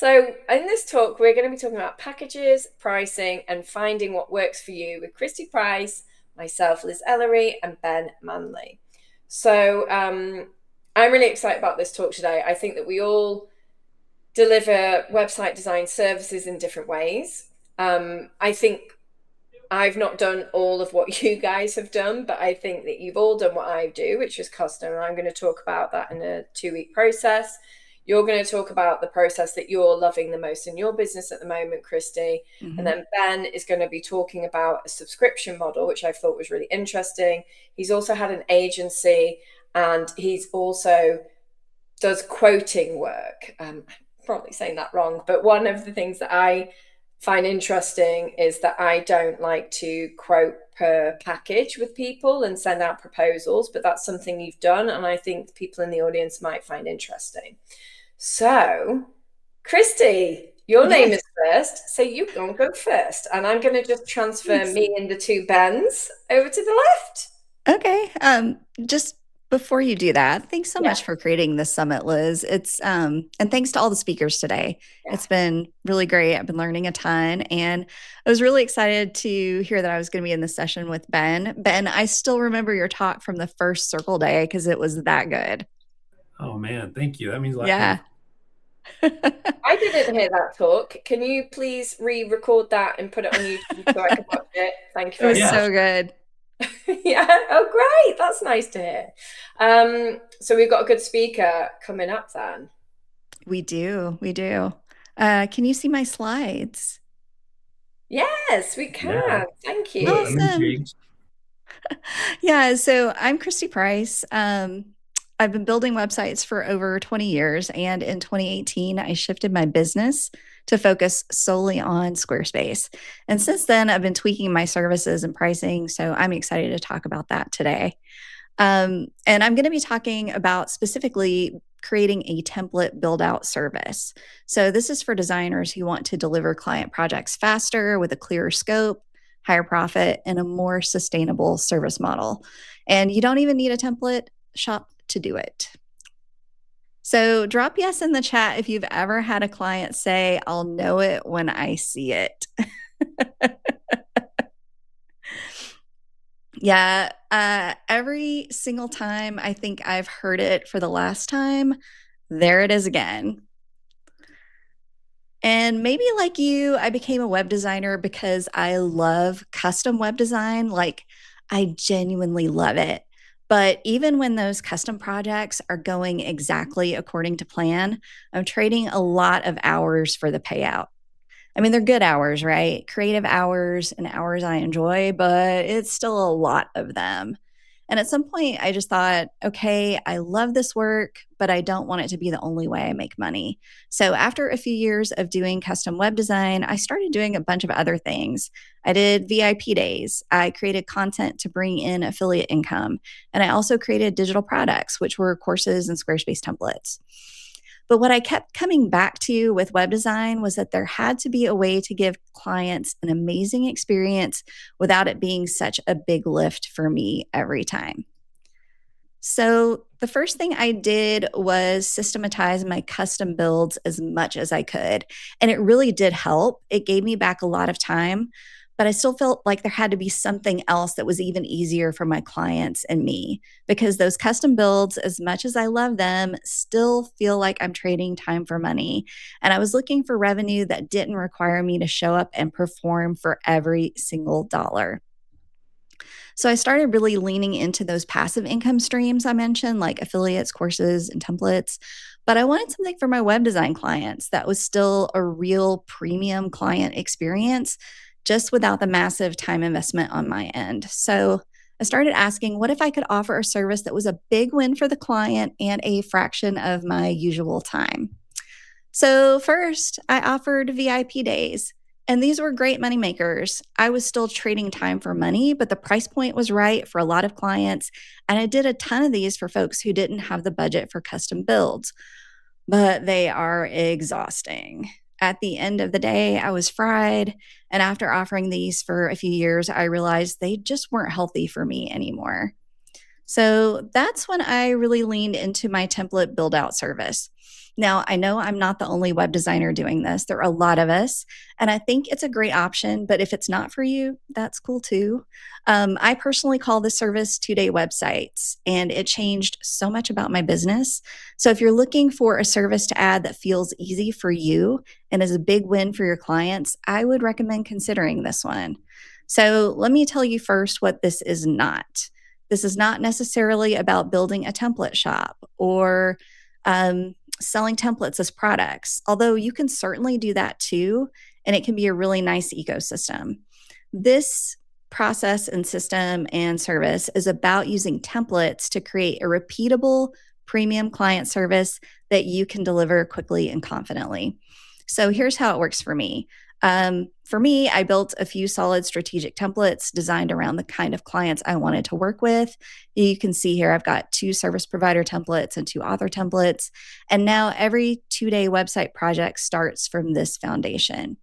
So, in this talk, we're going to be talking about packages, pricing, and finding what works for you with Christy Price, myself, Liz Ellery, and Ben Manley. So, I'm really excited about this talk today. I think that we all deliver website design services in different ways. I think I've not done all of what you guys have done, but I think that you've all done what I do, which is custom. And I'm going to talk about that in a 2-week process. You're going to talk about the process that you're loving the most in your business at the moment, Christy. And then Ben is going to be talking about a subscription model, which I thought was really interesting. He's also had an agency and he's also does quoting work. I'm probably saying that wrong, but one of the things that I find interesting is that I don't like to quote per package with people and send out proposals, but that's something you've done, and I think people in the audience might find interesting. So, Christy, your name is first, so you can go first, and I'm going to just transfer me and the two Bens over to the left. Okay. Just before you do that, thanks so much for creating this summit, Liz. It's and thanks to all the speakers today. It's been really great. I've been learning a ton, and I was really excited to hear that I was going to be in this session with Ben. Ben, I still remember your talk from the first Circle Day because it was that good. Oh man, thank you. That means a lot. Yeah. I didn't hear that talk. Can you please re-record that and put it on YouTube so I can watch it? Thank you. It was so good. Yeah. Oh, great. That's nice to hear. So we've got a good speaker coming up then. We do. Can you see my slides? Yes, we can. Yeah. Thank you. Awesome. Yeah. So I'm Christy Price. I've been building websites for over 20 years. And in 2018, I shifted my business to focus solely on Squarespace. And since then, I've been tweaking my services and pricing. So I'm excited to talk about that today. And I'm going to be talking about specifically creating a template build out service. So this is for designers who want to deliver client projects faster with a clearer scope, higher profit, and a more sustainable service model. And you don't even need a template shop to do it. So drop yes in the chat if you've ever had a client say, I'll know it when I see it. Yeah, every single time I think I've heard it for the last time, there it is again. And maybe like you, I became a web designer because I love custom web design. Like, I genuinely love it. But even when those custom projects are going exactly according to plan, I'm trading a lot of hours for the payout. I mean, they're good hours, right? Creative hours and hours I enjoy, but it's still a lot of them. And at some point, I just thought, okay, I love this work, but I don't want it to be the only way I make money. So after a few years of doing custom web design, I started doing a bunch of other things. I did VIP days. I created content to bring in affiliate income. And I also created digital products, which were courses and Squarespace templates. But what I kept coming back to with web design was that there had to be a way to give clients an amazing experience without it being such a big lift for me every time. So the first thing I did was systematize my custom builds as much as I could. And it really did help. It gave me back a lot of time, but I still felt like there had to be something else that was even easier for my clients and me, because those custom builds, as much as I love them, still feel like I'm trading time for money. And I was looking for revenue that didn't require me to show up and perform for every single dollar. So I started really leaning into those passive income streams I mentioned, like affiliates, courses, and templates. But I wanted something for my web design clients that was still a real premium client experience, just without the massive time investment on my end. So I started asking, what if I could offer a service that was a big win for the client and a fraction of my usual time? So first, I offered VIP days. And these were great money makers. I was still trading time for money, but the price point was right for a lot of clients. And I did a ton of these for folks who didn't have the budget for custom builds. But they are exhausting. At the end of the day, I was fried. And after offering these for a few years, I realized they just weren't healthy for me anymore. So that's when I really leaned into my template build out service. Now, I know I'm not the only web designer doing this. There are a lot of us, and I think it's a great option. But if it's not for you, that's cool too. I personally call this service 2-day websites, and it changed so much about my business. So if you're looking for a service to add that feels easy for you and is a big win for your clients, I would recommend considering this one. So let me tell you first what this is not. This is not necessarily about building a template shop or selling templates as products, although you can certainly do that too, and it can be a really nice ecosystem. This process and system and service is about using templates to create a repeatable premium client service that you can deliver quickly and confidently. So here's how it works for me. For me, I built a few solid strategic templates designed around the kind of clients I wanted to work with. You can see here, I've got 2 service provider templates and 2 author templates. And now every 2-day website project starts from this foundation.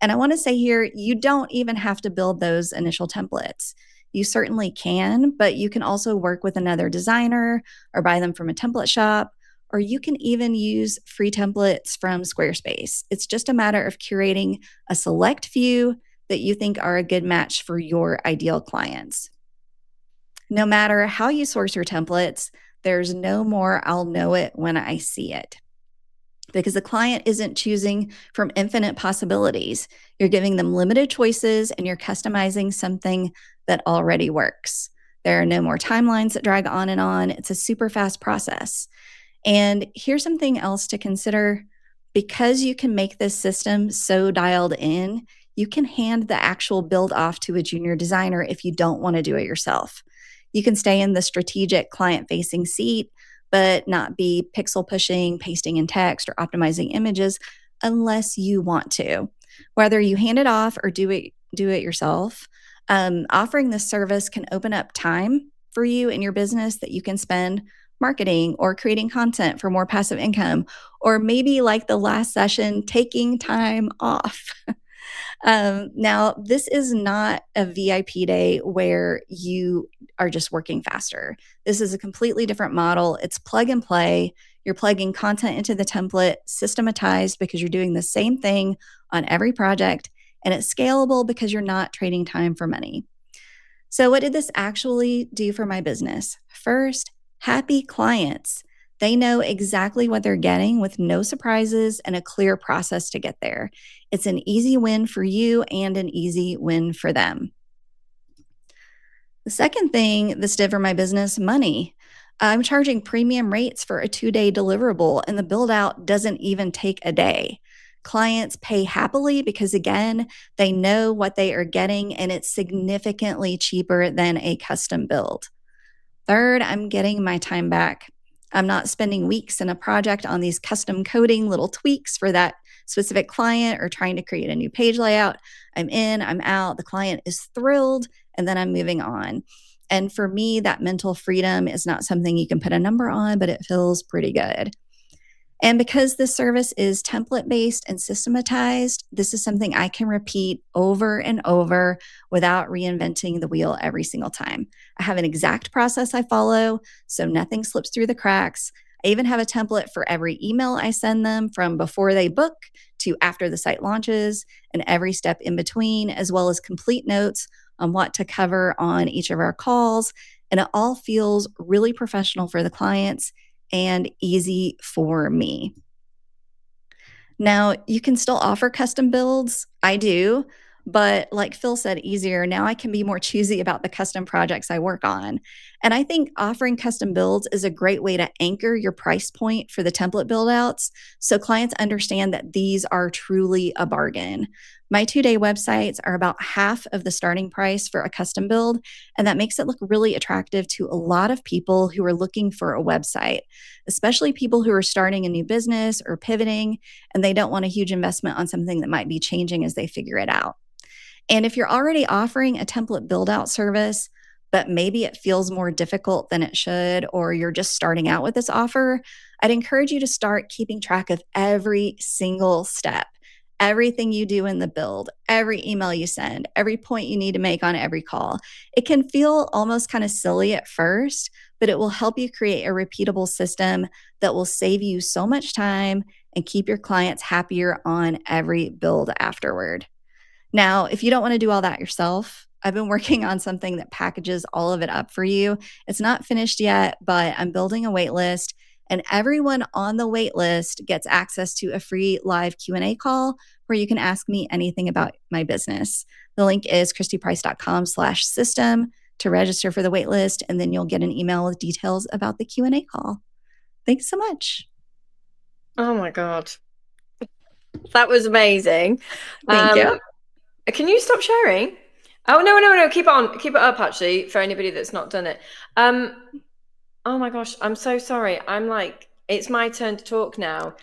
And I want to say here, you don't even have to build those initial templates. You certainly can, but you can also work with another designer or buy them from a template shop, or you can even use free templates from Squarespace. It's just a matter of curating a select few that you think are a good match for your ideal clients. No matter how you source your templates, there's no more I'll know it when I see it, because the client isn't choosing from infinite possibilities. You're giving them limited choices and you're customizing something that already works. There are no more timelines that drag on and on. It's a super fast process. And here's something else to consider. Because you can make this system so dialed in, you can hand the actual build off to a junior designer if you don't want to do it yourself. You can stay in the strategic client-facing seat, but not be pixel pushing, pasting in text, or optimizing images unless you want to. Whether you hand it off or do it yourself, offering this service can open up time for you in your business that you can spend marketing or creating content for more passive income, or maybe like the last session, taking time off. Now, this is not a VIP day where you are just working faster. This is a completely different model. It's plug and play. You're plugging content into the template, systematized because you're doing the same thing on every project, and it's scalable because you're not trading time for money. So what did this actually do for my business? First, happy clients. They know exactly what they're getting with no surprises and a clear process to get there. It's an easy win for you and an easy win for them. The second thing this did for my business, money. I'm charging premium rates for a 2-day deliverable, and the build out doesn't even take a day. Clients pay happily because, again, they know what they are getting, and it's significantly cheaper than a custom build. Third, I'm getting my time back. I'm not spending weeks in a project on these custom coding little tweaks for that specific client or trying to create a new page layout. I'm in, I'm out. The client is thrilled, and then I'm moving on. And for me, that mental freedom is not something you can put a number on, but it feels pretty good. And because this service is template-based and systematized, this is something I can repeat over and over without reinventing the wheel every single time. I have an exact process I follow, so nothing slips through the cracks. I even have a template for every email I send them, from before they book to after the site launches, and every step in between, as well as complete notes on what to cover on each of our calls. And it all feels really professional for the clients and easy for me. Now, you can still offer custom builds. I do, but like Phil said, easier. Now I can be more choosy about the custom projects I work on. And I think offering custom builds is a great way to anchor your price point for the template build outs, so clients understand that these are truly a bargain. My 2-day websites are about half of the starting price for a custom build, and that makes it look really attractive to a lot of people who are looking for a website, especially people who are starting a new business or pivoting, and they don't want a huge investment on something that might be changing as they figure it out. And if you're already offering a template build out service, but maybe it feels more difficult than it should, or you're just starting out with this offer, I'd encourage you to start keeping track of every single step. everything you do in the build, every email you send, every point you need to make on every call. It can feel almost kind of silly at first, but it will help you create a repeatable system that will save you so much time and keep your clients happier on every build afterward. Now, if you don't want to do all that yourself, I've been working on something that packages all of it up for you. It's not finished yet, but I'm building a wait list, and everyone on the wait list gets access to a free live Q&A call where you can ask me anything about my business. The link is christyprice.com/system to register for the wait list, and then you'll get an email with details about the Q&A call. Thanks so much. Oh my God. That was amazing. Thank you. Can you stop sharing? Oh, no. Keep it up, actually, for anybody that's not done it. Oh my gosh, I'm so sorry. I'm like, it's my turn to talk now.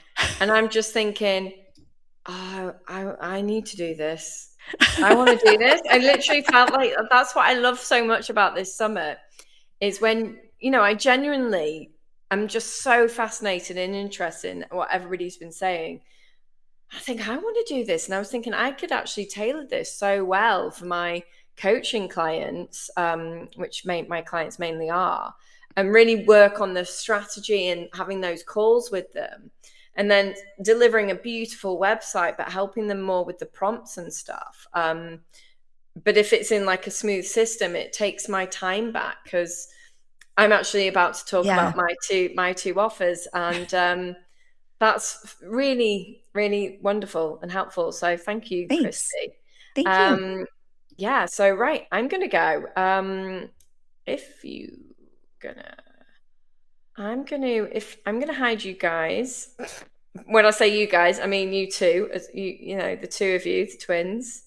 And I'm just thinking, oh, I need to do this. I want to do this. I literally felt like that's what I love so much about this summit is when, I genuinely am just so fascinated and interested in what everybody's been saying. I think I want to do this. And I was thinking I could actually tailor this so well for my coaching clients, which my clients mainly are, and really work on the strategy and having those calls with them. And then delivering a beautiful website, but helping them more with the prompts and stuff. But if it's in like a smooth system, it takes my time back because I'm actually about to talk about my two offers. And that's really, really wonderful and helpful. So thank you, Thanks. Christy. Thank you. Yeah, so right, I'm gonna go. I'm gonna hide you guys. When I say you guys, I mean you two, as the two of you, the twins.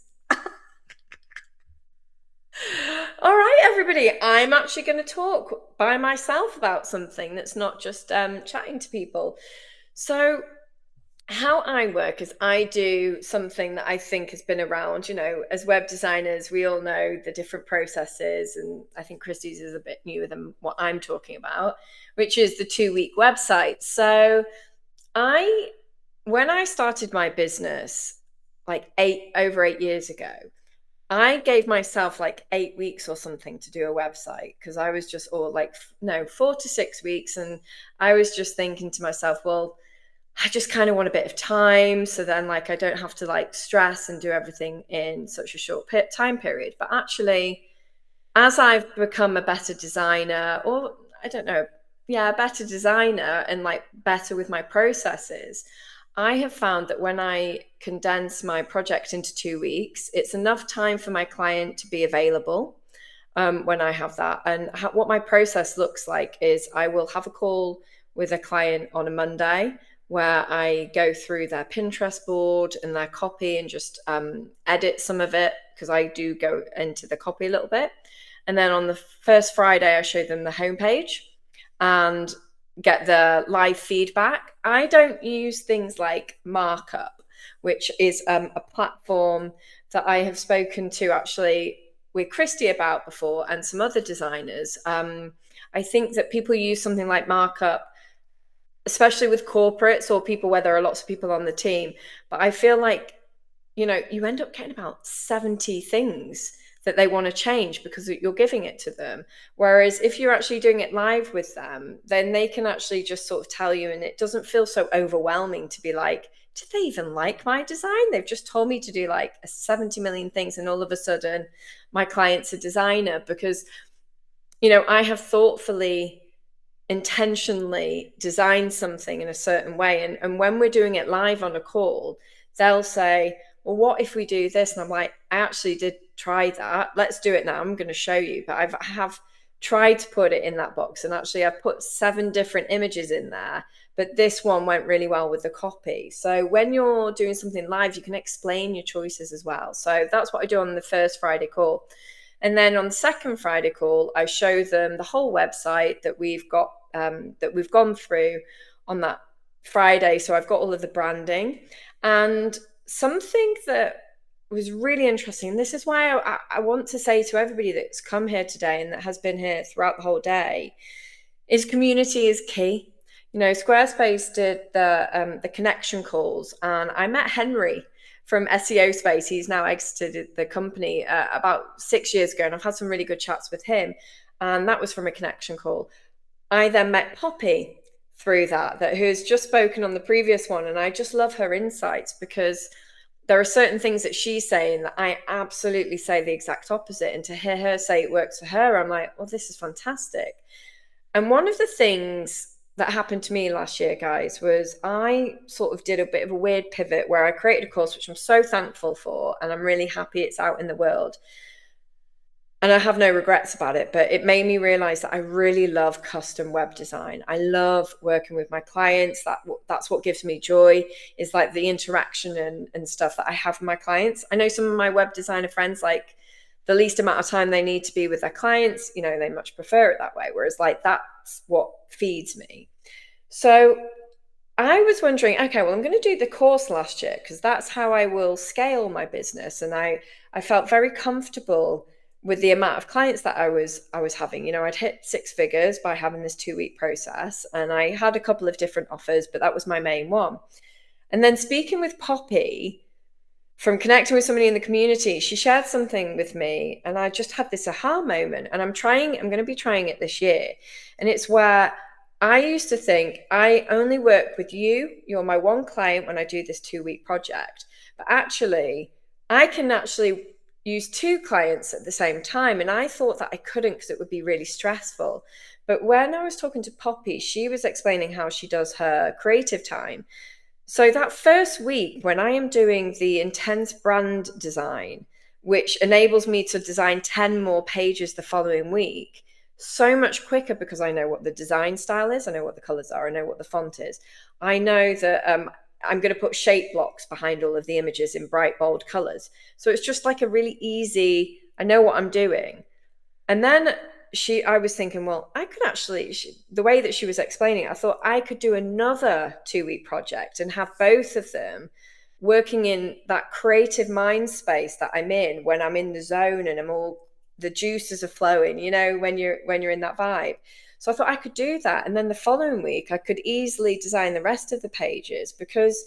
All right, everybody, I'm actually going to talk by myself about something that's not just chatting to people. So how I work is I do something that I think has been around, as web designers, we all know the different processes. And I think Christy's is a bit newer than what I'm talking about, which is the 2-week website. So when I started my business like over 8 years ago, I gave myself like 8 weeks or something to do a website because I was just 4 to 6 weeks. And I was just thinking to myself, well, I just kind of want a bit of time. So then I don't have to stress and do everything in such a short time period. But actually, as I've become a better designer, or I don't know, a better designer and better with my processes, I have found that when I condense my project into 2 weeks, it's enough time for my client to be available when I have that. And what my process looks like is I will have a call with a client on a Monday where I go through their Pinterest board and their copy and just edit some of it because I do go into the copy a little bit. And then on the first Friday, I show them the homepage and get the live feedback. I don't use things like Markup, which is a platform that I have spoken to actually with Christy about before and some other designers. I think that people use something like Markup, especially with corporates or people where there are lots of people on the team. But I feel like, you end up getting about 70 things that they want to change because you're giving it to them. Whereas if you're actually doing it live with them, then they can actually just sort of tell you, and it doesn't feel so overwhelming to be like, did they even like my design? They've just told me to do 70 million things, and all of a sudden my client's a designer because, I have thoughtfully, intentionally designed something in a certain way. And when we're doing it live on a call, they'll say, well, what if we do this? And I'm like, I actually did try that. Let's do it now. I'm going to show you. But I have tried to put it in that box. And actually, I've put 7 different images in there. But this one went really well with the copy. So when you're doing something live, you can explain your choices as well. So that's what I do on the first Friday call. And then on the second Friday call, I show them the whole website that we've got, that we've gone through on that Friday. So I've got all of the branding. And something that was really interesting, and this is why I want to say to everybody that's come here today and that has been here throughout the whole day, is community is key. Squarespace did the connection calls, and I met Henry from SEO space. He's now exited the company about 6 years ago, and I've had some really good chats with him. And that was from a connection call. I then met Poppy through that who has just spoken on the previous one. And I just love her insights, because there are certain things that she's saying that I absolutely say the exact opposite. And to hear her say it works for her, I'm like, well, this is fantastic. And one of the things that happened to me last year, guys, was I sort of did a bit of a weird pivot where I created a course, which I'm so thankful for, and I'm really happy it's out in the world. And I have no regrets about it, but it made me realize that I really love custom web design. I love working with my clients. That's what gives me joy, is like the interaction and stuff that I have with my clients. I know some of my web designer friends, like the least amount of time they need to be with their clients, you know, they much prefer it that way. Whereas like that's what feeds me. So I was wondering, okay, well, I'm going to do the course last year because that's how I will scale my business. And I felt very comfortable with the amount of clients that I was having. You know, I'd hit 6 figures by having this 2-week process, and I had a couple of different offers, but that was my main one. And then speaking with Poppy, from connecting with somebody in the community, she shared something with me, and I just had this aha moment. And I'm going to be trying it this year. And it's where I used to think I only work with you. You're my one client when I do this 2-week project. But actually, I can actually use 2 clients at the same time. And I thought that I couldn't because it would be really stressful. But when I was talking to Poppy, she was explaining how she does her creative time. So that first week, when I am doing the intense brand design, which enables me to design 10 more pages the following week, so much quicker, because I know what the design style is, I know what the colors are, I know what the font is. I know that I'm going to put shape blocks behind all of the images in bright, bold colors. So it's just like a really easy, I know what I'm doing. And then I was thinking, well, I could actually, the way that she was explaining it, I thought I could do another 2-week project and have both of them working in that creative mind space that I'm in when I'm in the zone and the juices are flowing, you know, when you're in that vibe. So I thought I could do that. And then the following week, I could easily design the rest of the pages, because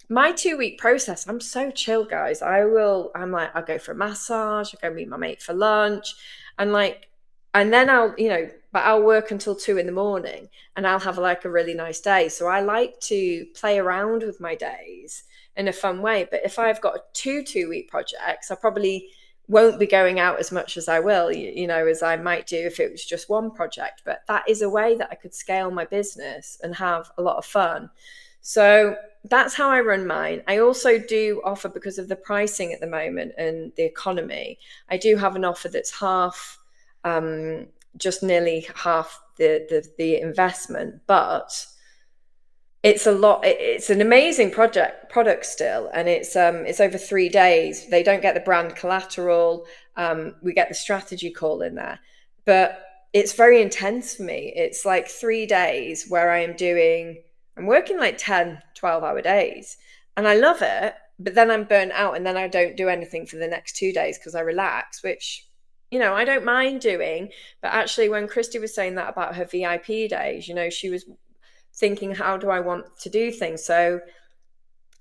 my 2-week process, I'm so chill, guys. I'll go for a massage, I'll go meet my mate for lunch. And then I'll work until 2 a.m. and I'll have like a really nice day. So I like to play around with my days in a fun way. But if I've got 2-week projects, I probably won't be going out as much as I will, as I might do if it was just one project. But that is a way that I could scale my business and have a lot of fun. So that's how I run mine. I also do offer, because of the pricing at the moment and the economy, I do have an offer that's half, just nearly half the investment, but it's a lot. It's an amazing product still, and it's over 3 days. They don't get the brand collateral. We get the strategy call in there, but it's very intense for me. It's like 3 days where I'm working like 10, 12-hour days, and I love it. But then I'm burnt out, and then I don't do anything for the next 2 days because I relax, which, I don't mind doing. But actually, when Christy was saying that about her VIP days, she was thinking, how do I want to do things? So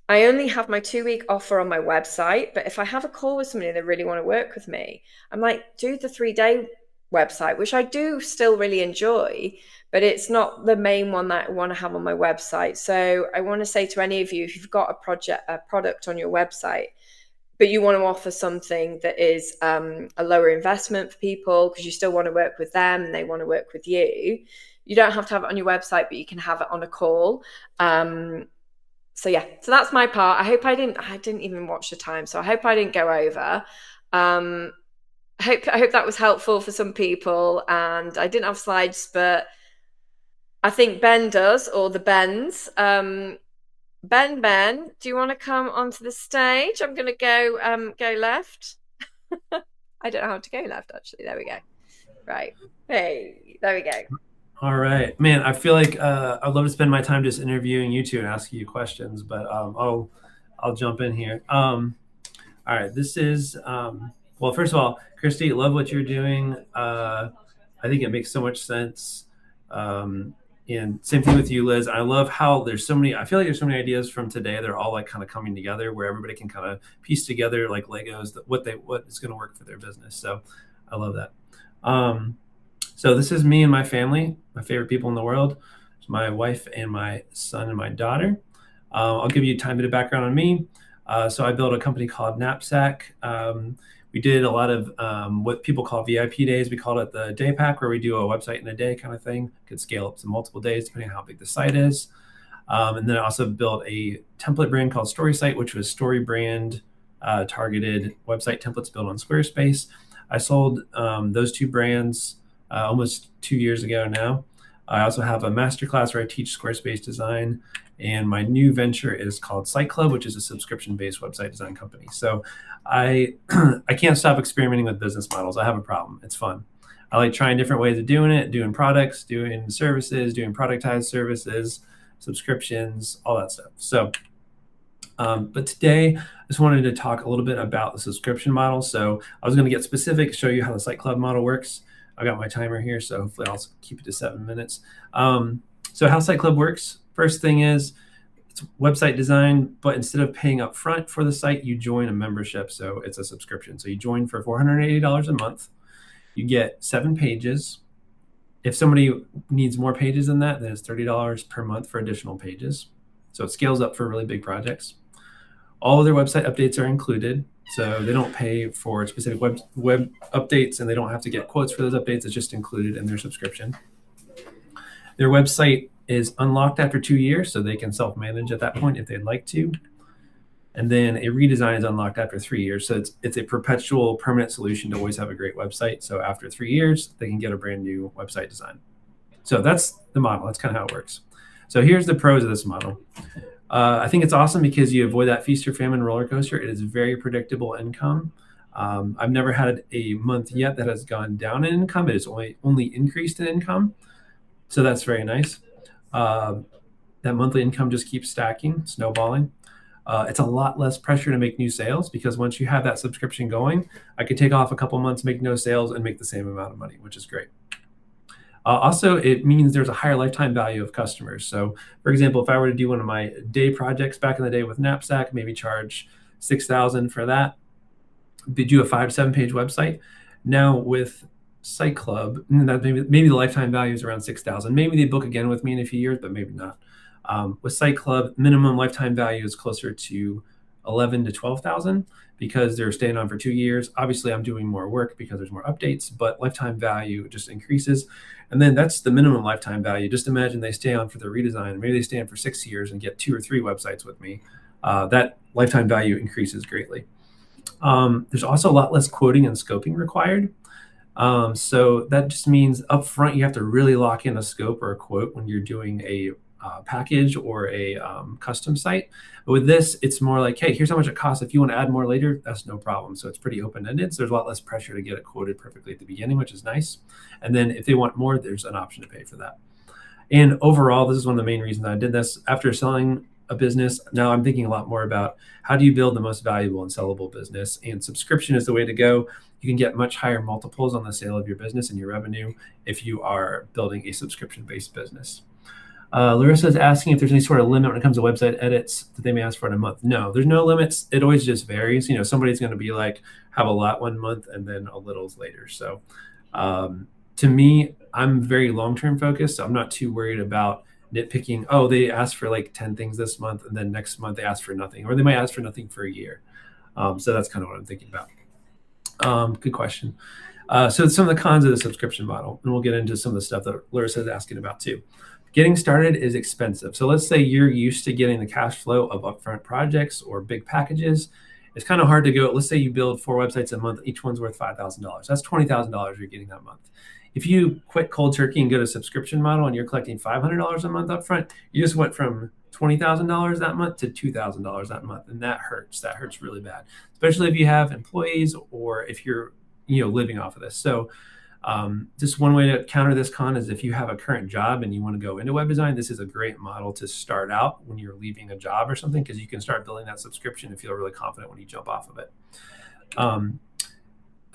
I only have my 2-week offer on my website, but if I have a call with somebody that really want to work with me, I'm like, do the 3-day website, which I do still really enjoy, but it's not the main one that I want to have on my website. So I want to say to any of you, if you've got a product on your website, but you want to offer something that is a lower investment for people because you still want to work with them and they want to work with you, you don't have to have it on your website, but you can have it on a call. So that's my part. I didn't even watch the time, so I hope I didn't go over. I hope that was helpful for some people. And I didn't have slides, but I think Ben does, or the Bens. Ben, do you want to come onto the stage? I'm going to go left. I don't know how to go left, actually. There we go. Right. Hey, there we go. All right, man. I feel like I'd love to spend my time just interviewing you two and asking you questions, but I'll jump in here. All right, this is well. First of all, Christy, love what you're doing. I think it makes so much sense. And same thing with you, Liz. I love how there's so many, I feel like there's so many ideas from today. They're all like kind of coming together where everybody can kind of piece together like Legos what is going to work for their business. So I love that. So this is me and my family, my favorite people in the world. It's my wife and my son and my daughter. I'll give you a tiny bit of background on me. So I built a company called Knapsack. We did a lot of what people call VIP days. We called it the day pack, where we do a website in a day kind of thing. Could scale up to multiple days depending on how big the site is. And then I also built a template brand called StorySite, which was story brand targeted website templates built on Squarespace. I sold those two brands almost 2 years ago now. I also have a masterclass where I teach Squarespace design. And my new venture is called Site Club, which is a subscription-based website design company. So I can't stop experimenting with business models. I have a problem. It's fun. I like trying different ways of doing it, doing products, doing services, doing productized services, subscriptions, all that stuff. So, but today I just wanted to talk a little bit about the subscription model. So I was going to get specific, show you how the Site Club model works. I got my timer here, so hopefully I'll keep it to 7 minutes. So how Site Club works, first thing is it's website design, but instead of paying up front for the site, you join a membership. So it's a subscription. So you join for $480 a month. You get 7 pages. If somebody needs more pages than that, then it's $30 per month for additional pages. So it scales up for really big projects. All of their website updates are included. So they don't pay for specific web updates, and they don't have to get quotes for those updates. It's just included in their subscription. Their website is unlocked after 2 years, so they can self-manage at that point if they'd like to. And then a redesign is unlocked after 3 years. So it's a perpetual, permanent solution to always have a great website. So after 3 years, they can get a brand new website design. So that's the model. That's kind of how it works. So here's the pros of this model. I think it's awesome because you avoid that feast or famine roller coaster. It is very predictable income. I've never had a month yet that has gone down in income. It has only increased in income. So that's very nice. That monthly income just keeps stacking, snowballing. It's a lot less pressure to make new sales because once you have that subscription going, I could take off a couple months, make no sales, and make the same amount of money, which is great. Also, it means there's a higher lifetime value of customers. So, for example, if I were to do one of my day projects back in the day with Knapsack, maybe charge $6,000 for that, do a 5 to 7 page website. Now with Site Club, that maybe the lifetime value is around $6,000. Maybe they book again with me in a few years, but maybe not. With Site Club, minimum lifetime value is closer to $11,000 to $12,000 because they're staying on for 2 years. Obviously, I'm doing more work because there's more updates, but lifetime value just increases. And then that's the minimum lifetime value. Just imagine they stay on for the redesign. Maybe they stay on for 6 years and get 2 or 3 websites with me. That lifetime value increases greatly. There's also a lot less quoting and scoping required. So that just means upfront you have to really lock in a scope or a quote when you're doing a package or a custom site. But with this, it's more like, hey, here's how much it costs. If you want to add more later, that's no problem. So it's pretty open-ended. So there's a lot less pressure to get it quoted perfectly at the beginning, which is nice. And then if they want more, there's an option to pay for that. And overall, this is one of the main reasons I did this. After selling a business, now I'm thinking a lot more about how do you build the most valuable and sellable business? And subscription is the way to go. You can get much higher multiples on the sale of your business and your revenue if you are building a subscription-based business. Larissa is asking if there's any sort of limit when it comes to website edits that they may ask for in a month. No, there's no limits. It always just varies. You know, somebody's going to be like, have a lot one month and then a little later. So to me, I'm very long-term focused. So I'm not too worried about nitpicking. Oh, they asked for like 10 things this month and then next month they ask for nothing, or they might ask for nothing for a year. So that's kind of what I'm thinking about. Good question. So some of the cons of the subscription model, and we'll get into some of the stuff that Larissa is asking about too. Getting started is expensive. So let's say you're used to getting the cash flow of upfront projects or big packages. It's kind of hard to go. Let's say you build 4 websites a month. Each one's worth $5,000. That's $20,000 you're getting that month. If you quit cold turkey and go to a subscription model and you're collecting $500 a month upfront, you just went from $20,000 that month to $2,000 that month. And that hurts. That hurts really bad, especially if you have employees or if you're living off of this. So just one way to counter this con is if you have a current job and you want to go into web design, this is a great model to start out when you're leaving a job or something, because you can start building that subscription and feel really confident when you jump off of it.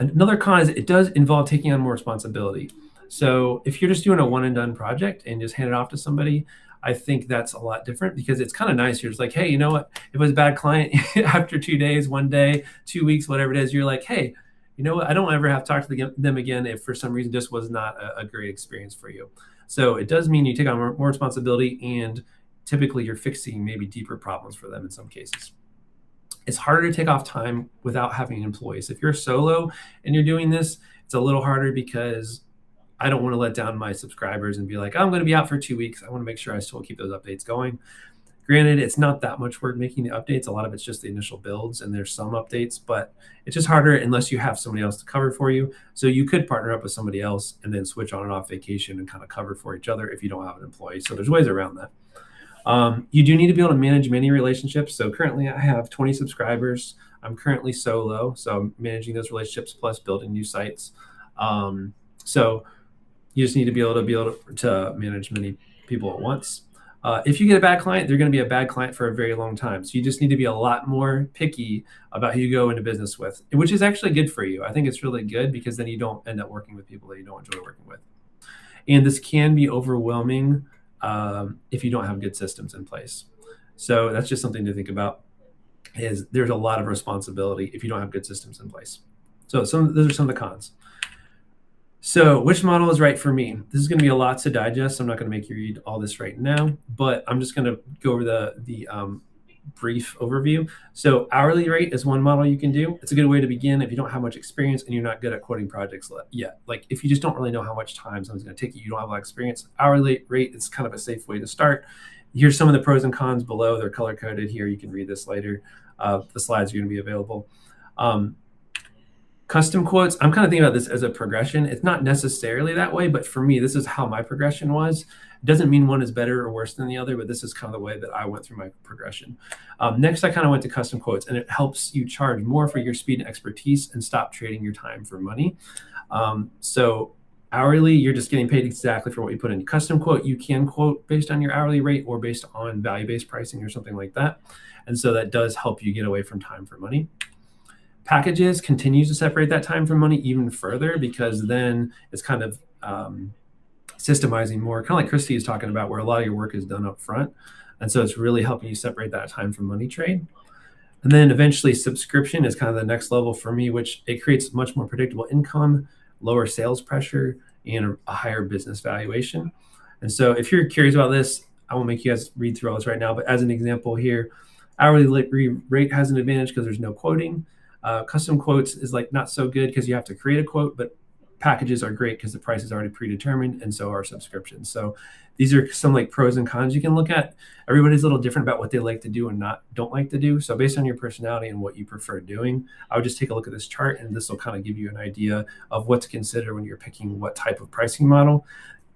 Another con is it does involve taking on more responsibility. So if you're just doing a one and done project and just hand it off to somebody, I think that's a lot different, because it's kind of nice. You're just like, hey, you know what? If it was a bad client after 2 days, 1 day, 2 weeks, whatever it is, you're like, hey, you know what? I don't ever have to talk to them again if for some reason this was not a great experience for you. So it does mean you take on more responsibility, and typically you're fixing maybe deeper problems for them in some cases. It's harder to take off time without having employees. If you're solo and you're doing this, it's a little harder, because I don't want to let down my subscribers and be like, I'm going to be out for 2 weeks. I want to make sure I still keep those updates going. Granted, it's not that much work making the updates. A lot of it's just the initial builds, and there's some updates, but it's just harder unless you have somebody else to cover for you. So you could partner up with somebody else and then switch on and off vacation and kind of cover for each other if you don't have an employee. So there's ways around that. You do need to be able to manage many relationships. So currently I have 20 subscribers. I'm currently solo, so I'm managing those relationships plus building new sites. So you just need to be able to manage many people at once. If you get a bad client, they're going to be a bad client for a very long time. So you just need to be a lot more picky about who you go into business with, which is actually good for you. I think it's really good, because then you don't end up working with people that you don't enjoy working with. And this can be overwhelming if you don't have good systems in place. So that's just something to think about, is there's a lot of responsibility if you don't have good systems in place. So those are some of the cons. So which model is right for me? This is going to be a lot to digest. I'm not going to make you read all this right now, but I'm just going to go over the brief overview. So hourly rate is one model you can do. It's a good way to begin if you don't have much experience and you're not good at quoting projects yet. Like if you just don't really know how much time something's going to take you don't have a lot of experience, hourly rate is kind of a safe way to start. Here's some of the pros and cons below. They're color coded here. You can read this later. The slides are going to be available. Custom quotes, I'm kind of thinking about this as a progression. It's not necessarily that way, but for me, this is how my progression was. It doesn't mean one is better or worse than the other, but this is kind of the way that I went through my progression. Next, I kind of went to custom quotes, and it helps you charge more for your speed and expertise and stop trading your time for money. So hourly, you're just getting paid exactly for what you put in. Custom quote, you can quote based on your hourly rate or based on value-based pricing or something like that. And so that does help you get away from time for money. Packages continues to separate that time from money even further, because then it's kind of systemizing more, kind of like Christy is talking about, where a lot of your work is done up front. And so it's really helping you separate that time from money trade. And then eventually subscription is kind of the next level for me, which it creates much more predictable income, lower sales pressure, and a higher business valuation. And so if you're curious about this, I won't make you guys read through all this right now, but as an example here, hourly rate has an advantage because there's no quoting. Custom quotes is like not so good because you have to create a quote, but packages are great because the price is already predetermined, and so are subscriptions. So these are some like pros and cons you can look at. Everybody's a little different about what they like to do and don't like to do. So based on your personality and what you prefer doing, I would just take a look at this chart, and this will kind of give you an idea of what to consider when you're picking what type of pricing model.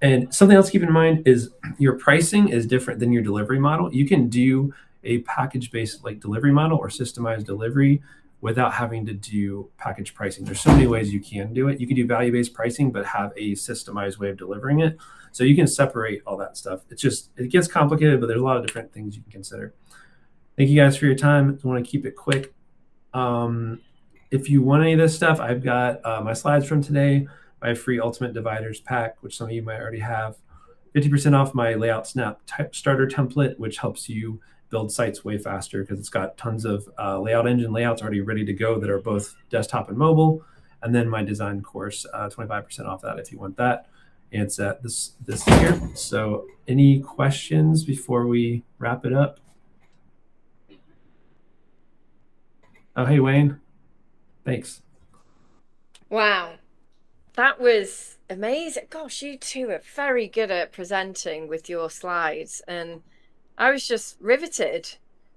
And something else to keep in mind is your pricing is different than your delivery model. You can do a package-based like delivery model or systemized delivery without having to do package pricing. There's so many ways you can do it. You can do value-based pricing, but have a systemized way of delivering it. So you can separate all that stuff. It gets complicated, but there's a lot of different things you can consider. Thank you guys for your time. I want to keep it quick. If you want any of this stuff, I've got my slides from today, my free Ultimate Dividers pack, which some of you might already have, 50% off my Layout Snap starter template, which helps you build sites way faster because it's got tons of layout engine layouts already ready to go that are both desktop and mobile. And then my design course, 25% off that if you want that. And it's at this here. So any questions before we wrap it up? Oh, hey, Wayne. Thanks. Wow. That was amazing. Gosh, you two are very good at presenting with your slides. And I was just riveted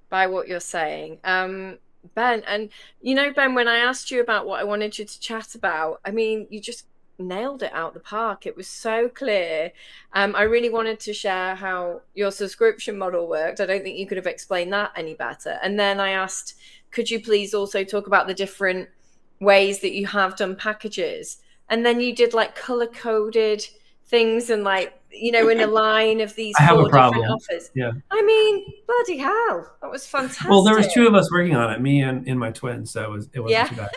by what you're saying. Ben, and Ben, when I asked you about what I wanted you to chat about, I mean, you just nailed it out the park. It was so clear. I really wanted to share how your subscription model worked. I don't think you could have explained that any better. And then I asked, could you please also talk about the different ways that you have done packages? And then you did like color-coded things and like, in a line of these four different offers. Yeah. I mean, bloody hell. That was fantastic. Well, there was two of us working on it, me and my twin, so it wasn't too bad.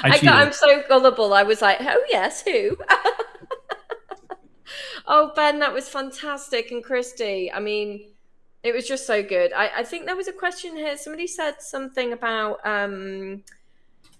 I cheated. I'm so gullible. I was like, oh yes, who? Oh, Ben, that was fantastic. And Christy, I mean, it was just so good. I think there was a question here. Somebody said something about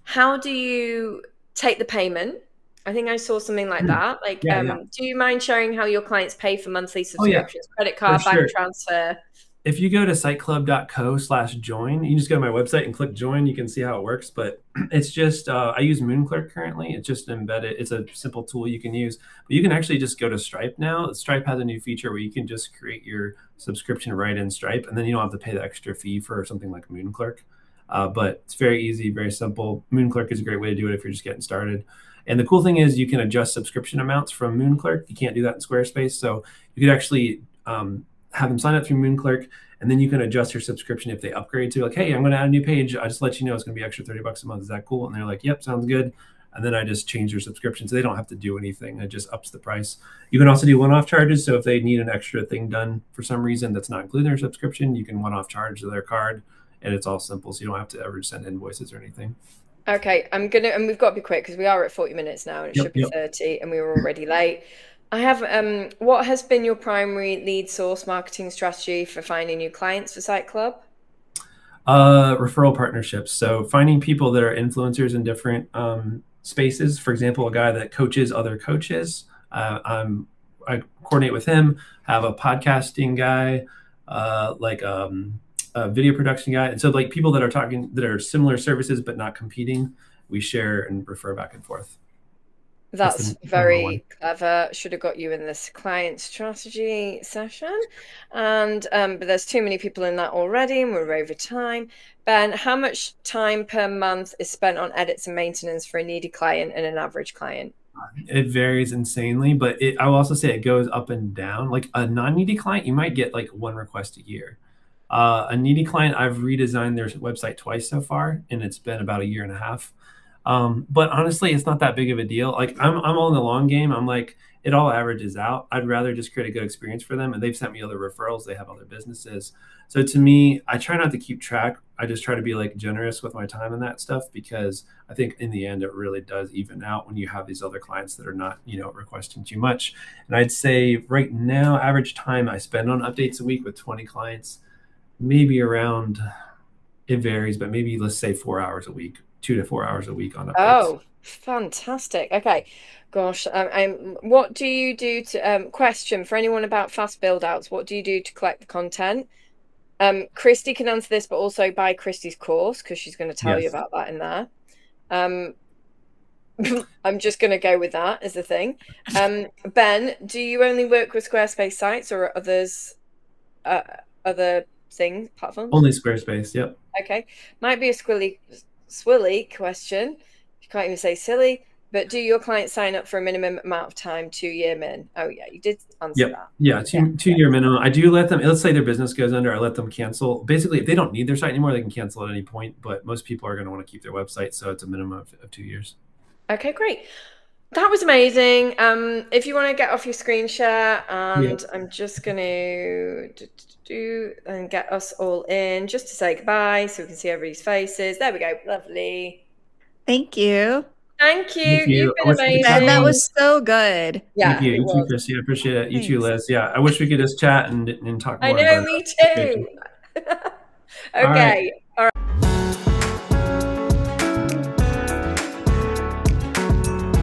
how do you take the payment? I think I saw something like that. Like, Yeah, yeah. do you mind sharing how your clients pay for monthly Oh yeah, subscriptions? Credit for card, bank sure. transfer? If you go to siteclub.co/join, you can just go to my website and click join. You can see how it works, but it's just, I use Moonclerk currently. It's just embedded. It's a simple tool you can use, but you can actually just go to Stripe now. Stripe has a new feature where you can just create your subscription right in Stripe, and then you don't have to pay the extra fee for something like Moonclerk. But it's very easy, very simple. Moonclerk is a great way to do it if you're just getting started. And the cool thing is you can adjust subscription amounts from Moonclerk. You can't do that in Squarespace. So you could actually have them sign up through Moonclerk, and then you can adjust your subscription if they upgrade to like, hey, I'm going to add a new page. I just let you know it's going to be extra $30 a month. Is that cool? And they're like, yep, sounds good. And then I just change their subscription, so they don't have to do anything. It just ups the price. You can also do one-off charges. So if they need an extra thing done for some reason that's not included in their subscription, you can one-off charge to their card, and it's all simple. So you don't have to ever send invoices or anything. Okay, and we've got to be quick because we are at 40 minutes now, and it should be 30, and we were already late. I have, what has been your primary lead source marketing strategy for finding new clients for Site Club? Referral partnerships. So finding people that are influencers in different spaces. For example, a guy that coaches other coaches. I coordinate with him. Have a podcasting guy, a video production guy. And so like people that are similar services but not competing, we share and refer back and forth. That's very clever. Should have got you in this client strategy session. And but there's too many people in that already, and we're over time. Ben, how much time per month is spent on edits and maintenance for a needy client and an average client? It varies insanely, but I will also say it goes up and down. Like a non-needy client, you might get like one request a year. A needy client, I've redesigned their website twice so far, and it's been about a year and a half. But honestly, it's not that big of a deal. Like I'm all in the long game. I'm like, it all averages out. I'd rather just create a good experience for them. And they've sent me other referrals. They have other businesses. So to me, I try not to keep track. I just try to be like generous with my time and that stuff, because I think in the end, it really does even out when you have these other clients that are not, requesting too much. And I'd say right now, average time I spend on updates a week with 20 clients, maybe around, it varies, but maybe let's say 4 hours a week. 2 to 4 hours a week on updates. Oh, fantastic. Okay. Gosh, what do you do to question for anyone about fast build outs? What do you do to collect the content? Christy can answer this, but also buy Christy's course because she's going to tell you about that in there. I'm just going to go with that as the thing. Ben, do you only work with Squarespace sites or others, other things, platforms? Only Squarespace. Yep. Okay. Might be a swilly question. You can't even say silly, but do your clients sign up for a minimum amount of time, 2-year min? Oh yeah, you did answer that. Yeah, two-year minimum. I do let them, let's say their business goes under, I let them cancel. Basically, if they don't need their site anymore, they can cancel at any point, but most people are going to want to keep their website, so it's a minimum of 2 years. Okay, great. That was amazing. If you want to get off your screen share, and I'm just going to do and get us all in just to say goodbye so we can see everybody's faces. There we go. Lovely. Thank you. Thank you. You've been amazing. That was so good. Yeah, thank you. You too, Christy. I appreciate it. You too, Liz. Yeah, I wish we could just chat and talk more. I know, me too. Okay. All right.